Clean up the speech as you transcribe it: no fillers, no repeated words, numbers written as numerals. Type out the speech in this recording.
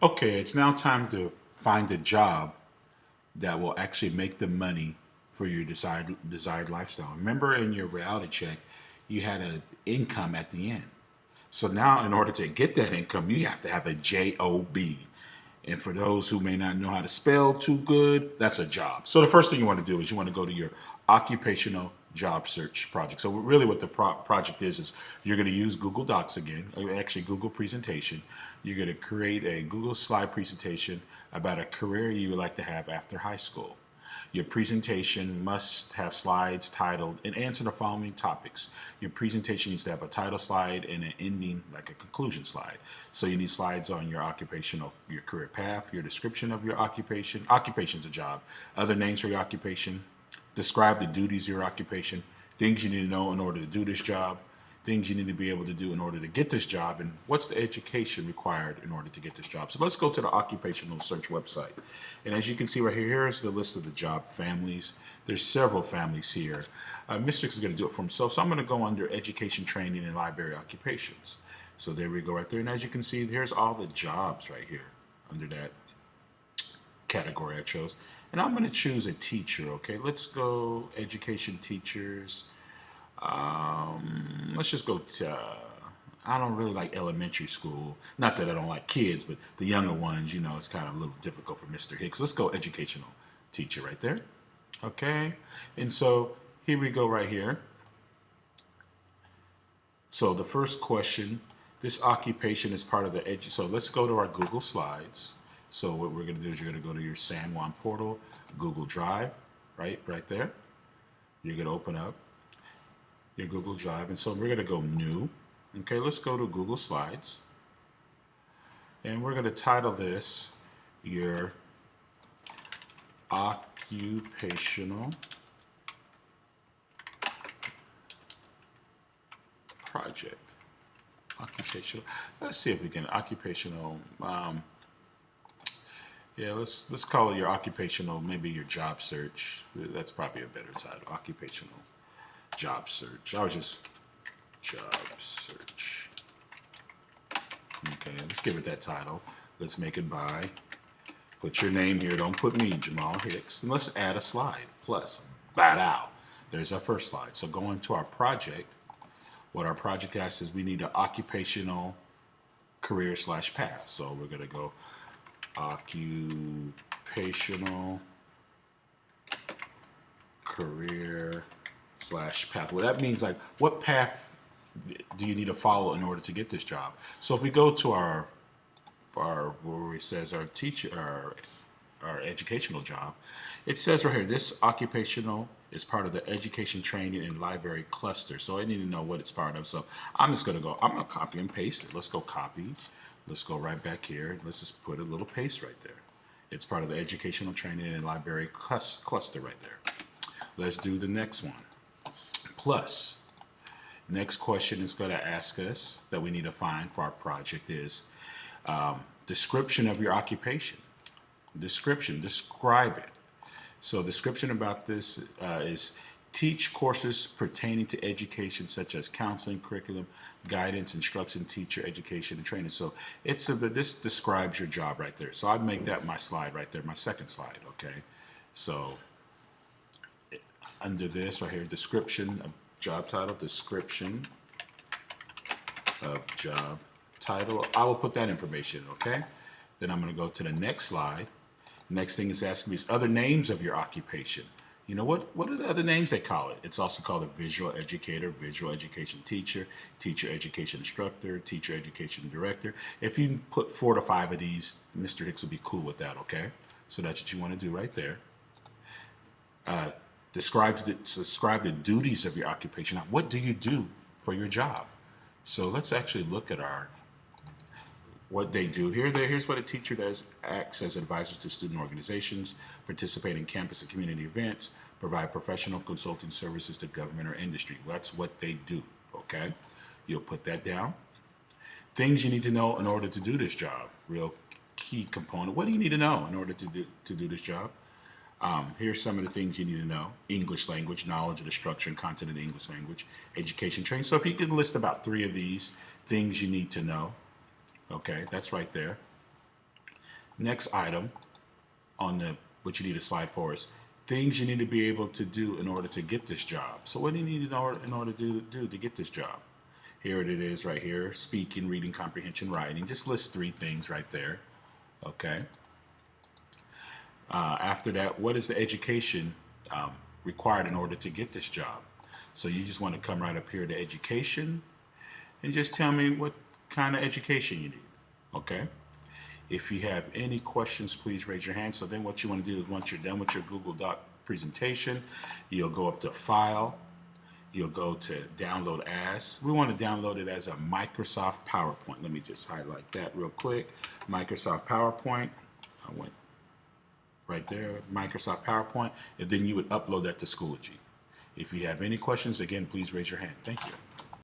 Okay, it's now time to find a job that will actually make the money for your desired lifestyle. Remember in your reality check, you had an income at the end. So now, in order to get that income, you have to have a job. And for those who may not know how to spell too good, that's a job. So the first thing you want to do is you want to go to your occupational job search project. So really what the project is you're going to use Google Docs again, or actually Google presentation. You're going to create a Google slide presentation about a career you would like to have after high school. Your presentation must have slides titled and answer the following topics. Your presentation needs to have a title slide and an ending, like a conclusion slide. So you need slides on your your career path, your description of your occupation. Occupation's a job. Other names for your occupation. Describe the duties of your occupation. Things you need to know in order to do this job. Things you need to be able to do in order to get this job, and what's the education required in order to get this job. So let's go to the occupational search website. And as you can see right here, here's the list of the job families. There's several families here. Mr. is going to do it for himself, so I'm going to go under education, training, and library occupations. So there we go right there. And as you can see, here's all the jobs right here under that category I chose. And I'm going to choose a teacher, okay? Let's go education teachers. Let's just go to, I don't really like elementary school. Not that I don't like kids, but the younger ones, you know, it's kind of a little difficult for Mr. Hicks. Let's go educational teacher right there. Okay. And so here we go right here. So the first question, this occupation is part of the so let's go to our Google Slides. So what we're going to do is you're going to go to your San Juan portal, Google Drive, right there. You're going to open up your Google Drive, and so we're going to go new. Okay, let's go to Google Slides, and we're going to title this your occupational project. Occupational. Let's see if we can occupational. Yeah, let's call it your occupational. Maybe your job search. That's probably a better title. Occupational job search. I was just job search. Okay, let's give it that title. Let's make it by. Put your name here. Don't put me, Jamal Hicks. And let's add a slide. Plus, bada. There's our first slide. So going to our project, what our project asks is we need an occupational career / path. So we're going to go occupational career / path. Well, that means like what path do you need to follow in order to get this job? So if we go to our where it says our teacher, our educational job, it says right here, this occupational is part of the education, training, and library cluster. So I need to know what it's part of. So I'm just going to copy and paste it. Let's go copy. Let's go right back here. Let's just put a little paste right there. It's part of the educational, training, and library cluster right there. Let's do the next one. Plus, next question is going to ask us that we need to find for our project is description of your occupation. Description, describe it. So description about this is teach courses pertaining to education such as counseling, curriculum, guidance, instruction, teacher, education, and training. So this describes your job right there. So I'd make that my slide right there, my second slide, okay? So under this right here, description of job title, description of job title, I will put that information, okay? Then I'm going to go to the next slide. Next thing is asking me is other names of your occupation. You know, what are the other names they call it? It's also called a visual educator, visual education teacher, teacher education instructor, teacher education director. If you put 4 to 5 of these, Mr. Hicks will be cool with that, okay? So that's what you want to do right there. Describe the duties of your occupation. Now, what do you do for your job? So let's actually look at what they do. Here's what a teacher does: acts as advisors to student organizations, participate in campus and community events, provide professional consulting services to government or industry. That's what they do, okay? You'll put that down. Things you need to know in order to do this job. Real key component. What do you need to know in order to do this job? Here's some of the things you need to know. English language, knowledge of the structure and content of the English language, education training. So if you could list about 3 of these things you need to know, okay, that's right there. Next item on the what you need to slide for is things you need to be able to do in order to get this job. So what do you need in order to do to get this job? Here it is right here: speaking, reading comprehension, writing. Just list 3 things right there. Okay. After that, what is the education required in order to get this job? So you just want to come right up here to education and just tell me what kind of education you need. Okay. If you have any questions, please raise your hand. So then what you want to do is once you're done with your Google Doc presentation, you'll go up to File. You'll go to Download As. We want to download it as a Microsoft PowerPoint. Let me just highlight that real quick. Microsoft PowerPoint. I went right there, Microsoft PowerPoint. And then you would upload that to Schoology. If you have any questions, again, please raise your hand. Thank you.